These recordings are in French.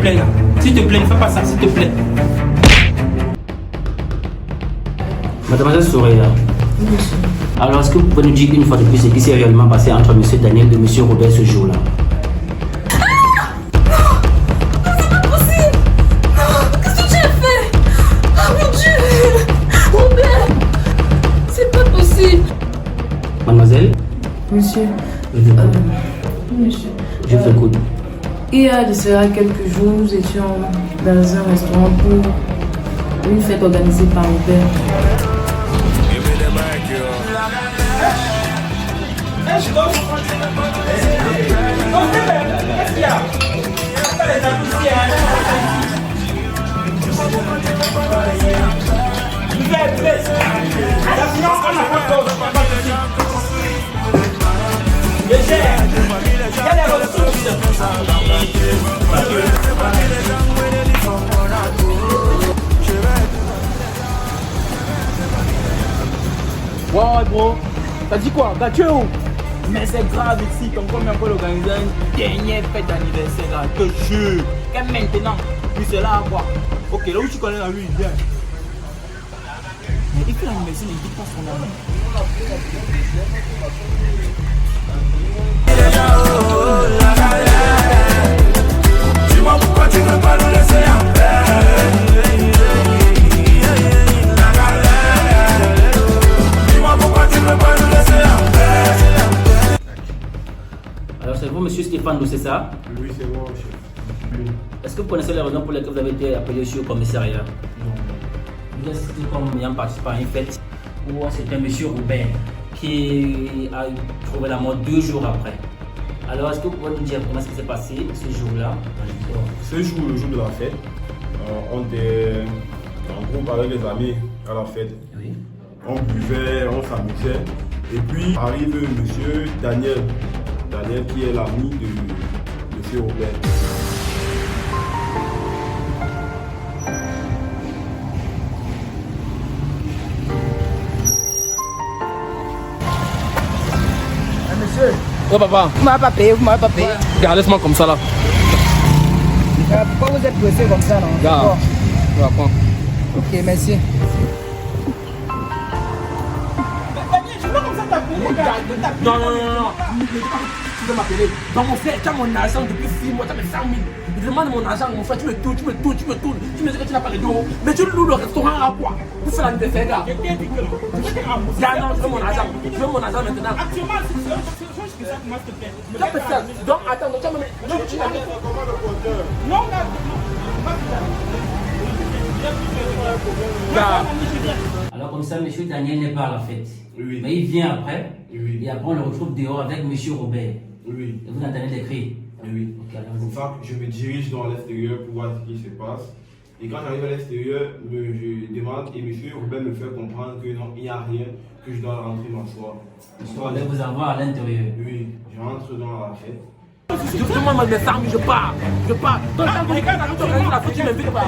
plaît, là. S'il te plaît, ne fais pas ça, s'il te plaît. Mademoiselle Soraya. Oui, monsieur. Alors, est-ce que vous pouvez nous dire une fois de plus ce qui s'est réellement passé entre M. Daniel et M. Robert ce jour-là? Mademoiselle? Monsieur. Monsieur. Je vous écoute. Il y a de cela quelques jours, nous étions dans un restaurant pour une fête organisée par mon père. Ouais bro, t'as dit quoi? Gâteau? Mais c'est grave ici, comme combien peut organiser une dernière fête d'anniversaire là, je te jure. Et maintenant, puis c'est là quoi? Ok, là où tu connais la rue, viens. Mais il fait l'anniversaire, il dit pas son nom. Dis-moi pourquoi tu veux pas nous laisser en paix. Dis-moi pourquoi tu veux pas nous laisser en paix. Alors, c'est vous, monsieur Stéphane, c'est ça? Oui, c'est moi, chef. Est-ce que vous connaissez les raisons pour lesquelles vous avez été appelé ici au commissariat? Non. Vous êtes comme ayant participé à une fête où c'était monsieur Robert qui a trouvé la mort 2 jours après. Alors, est-ce que vous pouvez nous dire comment ça s'est passé ce jour-là? Ce jour, le jour de la fête, on était en groupe avec les amis à la fête. Oui. On buvait, on s'amusait. Et puis arrive monsieur Daniel. Daniel qui est l'ami de monsieur Robert. Monsieur. Oh papa. Vous m'avez pas payé, vous m'avez pas payé. Regarde, laisse-moi comme ça là. Pourquoi vous êtes pressé comme ça, non? Regarde. Tu vas prendre. Ok, merci. Non, tu veux m'appeler. Dans mon frère, tu as mon argent depuis 6 mois, tu as mes 100 000. Je demande mon argent, mon frère, tu me tournes. Tu me dis que tu n'as pas les dos. Mais tu loues le restaurant à quoi? Pour faire l'anniversaire, gars. Non, je veux mon argent. Je veux mon argent maintenant. Actuellement, tu peux faire. Donc, attends, tu as même. Non, Alors comme ça, M. Daniel n'est pas à la fête. Oui. Mais il vient après. Oui. Et après, on le retrouve dehors avec M. Robert. Oui. Et vous entendez des cris. Oui. Ok, C'est allons-y. pour ça que je me dirige dans l'extérieur pour voir ce qui se passe. Et quand j'arrive à l'extérieur, je demande et monsieur Robert me fait comprendre que non, il n'y a rien, que je dois rentrer m'asseoir. M. Robert vous envoie à l'intérieur. Oui, je rentre dans la fête. Je demande mes 100 000, je pars. Donc, quand tu organises la fête, tu m'invites pas.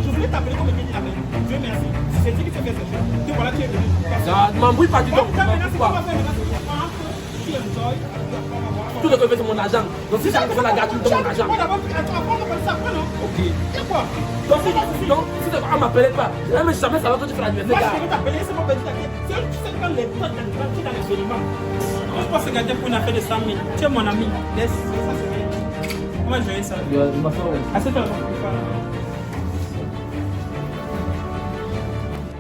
Je voulais t'appeler comme il dit avec. Dieu merci. C'est dit que tu fais cette chose. Que voilà, tu es venu. Ça ne m'embrouille pas du tout. Tout ce que je fais, c'est mon argent. Donc si ça me fait la gare, tu me donnes mon argent. Ok. Donc si on ne m'appelait pas, jamais ça va que tu fais l'anniversaire. Moi, je vais t'appeler, c'est mon petit taquet. C'est tu sais quand les temps tu dans les éléments. Je pense que garder pour une affaire de 100 000. Tu es mon ami. Laisse, ça c'est bien. Comment je vais ça? À cette heure.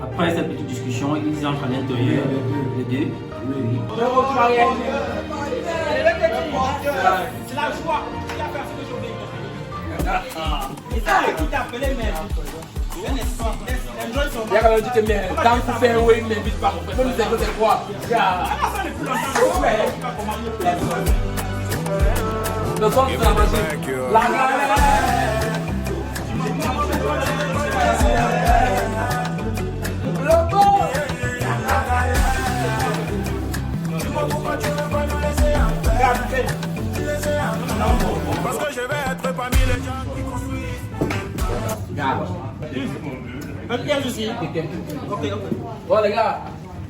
Après cette petite discussion, ils entrent à l'intérieur, les deux. Oui. C'est la joie qui a fait ce que je voulais. Et ça, qui t'a appelé, mais. Il y a quand même dit que quand tu fais un oui, il ne m'invite pas. Mon frère, nous c'est quoi? Le son, c'est la magie. Parce que je vais être parmi les gens qui construisent. Viens ici. Ok. Bon, les gars.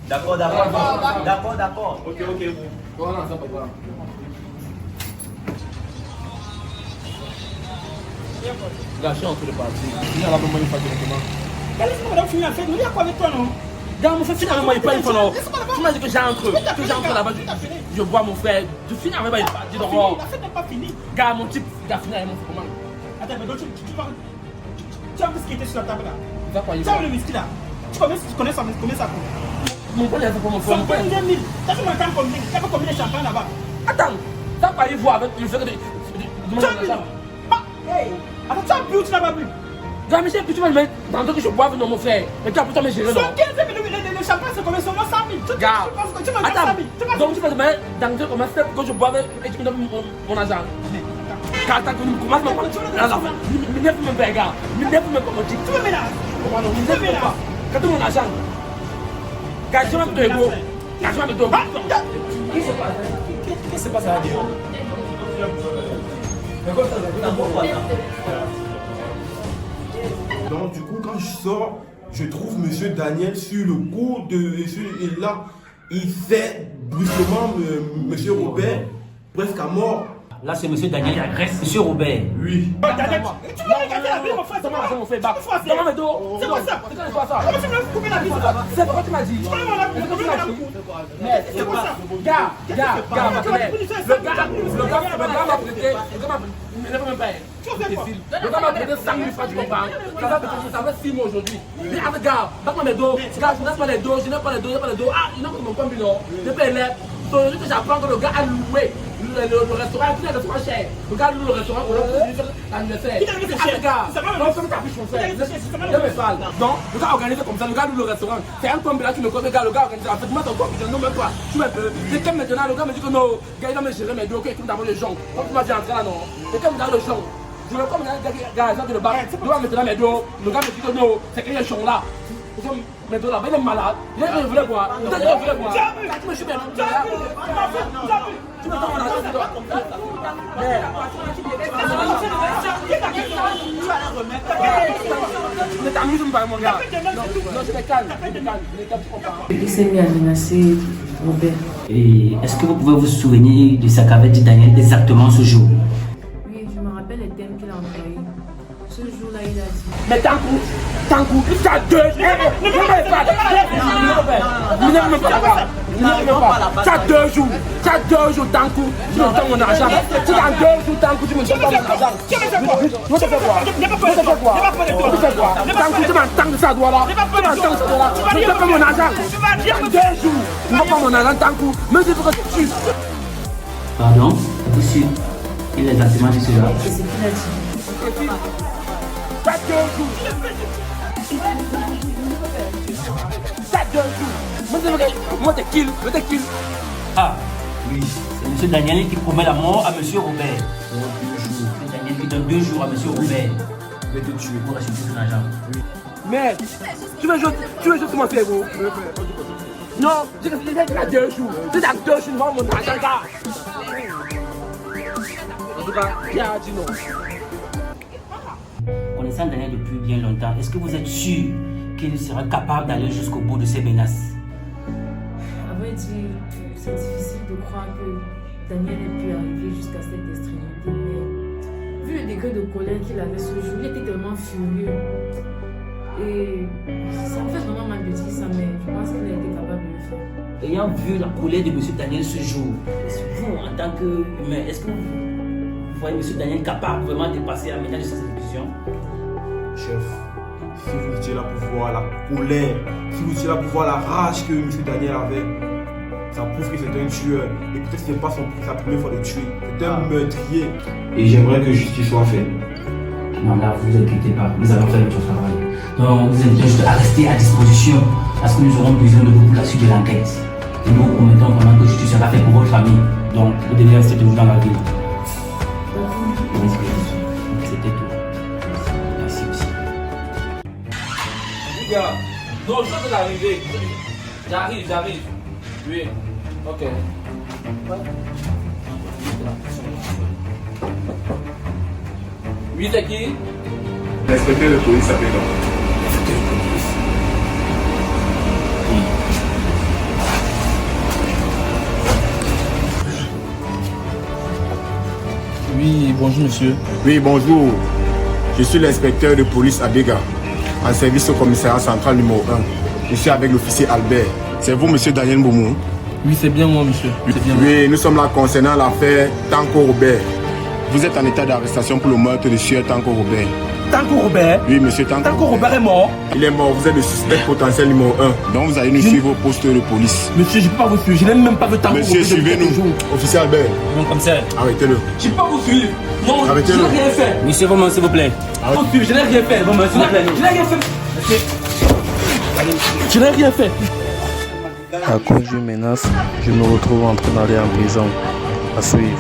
D'accord. Ok. Voilà, ça va. Gars, je suis en train de partir. Il y a là pour moi une fois directement. Laisse-moi d'abord finir la fête. Nous, il y a quoi avec toi, non? Gars, mon frère, finis avec moi, il pas une fois, non. Tu m'as dit que j'entre là-bas, je vois mon frère. Tu finis avec moi, il part. Dis donc, oh. La fête n'est pas finie. Gars, mon type, il a fini avec moi, c'est comment? Attends, mais donc tu as vu ce qui était sur la table là? Il va quoi, il Tu va? as vu le whisky là? Tu connais ça coûte? Mon frère, il a fait pour mon frère. 122 000. T'as vu mon temps combien? T'as vu combien de champagne là-bas? Attends, ça va pas y voir avec le fait que de Tu as bu? Hey! Attends, tu as bu ou tu n'as pas bu? Gars, Michel, tu vas me mettre dans ce que je bois avec mon frère. Mais tu as plutôt me gérer, non? 115 000, le champagne c'est combien? Seulement 100 000. Gars, Tu m'as dit 100 attends, 000. donc tu vas me mettre dans ce que je bois avec et tu me donnes mon argent. Car attends, tu commences à me dire pour me faire, gars. Me dire pour me commander. Tu me ménages. Comment non? Me dire pour pas. Quand tu mon argent. Gars, je vais me donner beau. Gars, je vais me donner beau. Qu'est-ce qui se passe à la vie? Donc du coup, quand je sors, je trouve Monsieur Daniel sur le coup et là, il fait brusquement Monsieur Robert presque à mort. Là, c'est monsieur Daniel qui agresse monsieur Robert. Oui. Daniel, tu vas regarder la vie, mon frère. Comment ça, mon frère? Comment mes dos? C'est quoi ça? C'est quoi ça? Comment tu me laisses couper la vie? C'est quoi tu m'as dit? Mais c'est quoi ça? Gars, le gars m'a prêté, ne veux même pas. Le gars m'a prêté 5 000 francs, tu comprends? Ça fait 6 mois aujourd'hui. Mais avec gars, donne-moi mes dos. Gars, je n'ai pas les dos, je n'ai pas les dos, je n'ai pas les dos. Ah, il n'a pas mon compte, non? Je paye l'air. Aujourd'hui que j'apprends que le gars a loué le restaurant, il a le restaurant cher. Le gars loue le restaurant pour l'anniversaire. Ah, les gars, non, comme t'as vu son frère. Je me parle. Donc, le gars organisé comme ça, le gars loue le restaurant. C'est un tombe là, tu me connais, le gars organisé. En fait, moi, ton corps, non, même pas. Tu me peux. C'est comme maintenant, le gars me dit que non, le gars, il va me gérer mes dos, qu'il d'abord le jonc. Comme tu m'as dit entrer là, non. C'est comme dans le jonc. Je veux comme un gars, de le bar. Le gars maintenant mes dos. Le gars me dit que non, c'est qu'il y a un jonc là. Mais de là, il est malade. Il est voulu boire. Il est voulu boire. Tu me suis bien. Tu me donnes mon argent, c'est toi. Ne t'amuse pas, mon gars. Non, je me calme. Il s'est mis à menacer Robert. Et est-ce que vous pouvez vous souvenir de ce qu'avait dit Daniel exactement ce jour? Oui, je me rappelle les thèmes qu'il a employés. Ce jour-là, il a dit. Mais tant coup, il y a 2 jours. Tu as 2 jours. Tu as 2 jours, tant coup, tu me donnes mon argent. Tu as 2 jours, tant coup, tu me donnes mon argent. Tu te fais quoi? Tant coup, tu m'entends de ça, doigt là. Tu m'entends de ça, doigt là. Tu me donnes pas mon argent. Tu as 2 jours. Tu ne veux pas mon argent, tant coup. Mais il faut que tu tues. Pardon? Êtes-vous sûr? Il a exactement dit cela. C'est ce qu'il a dit. Tu as 2 jours. Tu as 2 jours. Moi, t'es kill. Ah, oui, c'est monsieur Daniel qui promet la mort à monsieur Robert. Pour 2 jours. C'est Daniel qui donne 2 jours à monsieur Robert. Je vais te tuer pour acheter son argent. Oui. Mais, tu veux juste mon frérot? Non, j'ai à 2 jours. C'est à 2 jours, moi, mon argent, gars. En tout cas, il a dit non. Connaissant Daniel depuis bien longtemps, est-ce que vous êtes sûr qu'il sera capable d'aller jusqu'au bout de ses menaces? À vrai dire, c'est difficile de croire que Daniel ait pu arriver jusqu'à cette extrémité, mais vu le degré de colère qu'il avait ce jour, il était tellement furieux. Et ça me fait vraiment mal de dire ça, mais je pense qu'il a été capable de le faire. Ayant vu la colère de M. Daniel ce jour, vous, en tant qu'humain, est-ce que vous voyez M. Daniel capable vraiment de passer à la ménage de cette exécution? Chef, si vous étiez là pour voir la colère, si vous étiez là pour voir la rage que M. Daniel avait, ça prouve que c'est un tueur. Et peut-être que ce n'est pas sa première fois de tuer. C'est un meurtrier. Et j'aimerais que justice soit faite. Non, là, vous ne inquiétez pas, nous allons faire notre travail. Donc, nous invitons juste à rester à disposition parce que nous aurons besoin de vous pour la suite de l'enquête. Et nous promettons vraiment que justice sera faite pour votre famille. Donc, vous devez rester toujours dans la ville. C'était tout. Merci aussi. Les gars, non, je viens d'arriver. J'arrive. Oui, ok. Oui, c'est qui? L'inspecteur de police s'appelle non. Oui, bonjour monsieur. Oui, bonjour. Je suis l'inspecteur de police Abega, en service au commissariat central numéro 1. Je suis avec l'officier Albert. C'est vous, monsieur Daniel Boumou? Oui, c'est bien moi, monsieur. Oui, nous sommes là concernant l'affaire Tanko Robert. Vous êtes en état d'arrestation pour le meurtre de sieur Tanko Robert. Tanko Robert? Oui, monsieur Tanko. Tanko Robert est mort? Il est mort, vous êtes le suspect potentiel numéro 1. Donc vous allez nous suivre au poste de police. Monsieur, je ne peux pas vous suivre. Je n'ai même pas vu Tanko Robert. Monsieur, suivez-nous. Officier Albert. Non, comme ça. Arrêtez-le. Je ne peux pas vous suivre. Non, Arrêtez-le. je n'ai rien fait. Monsieur, vraiment, s'il vous plaît. Je n'ai rien fait. Vraiment, s'il vous plaît. Je n'ai rien fait. Je n'ai rien fait. À cause d'une menace, je me retrouve en train d'aller en prison. À suivre.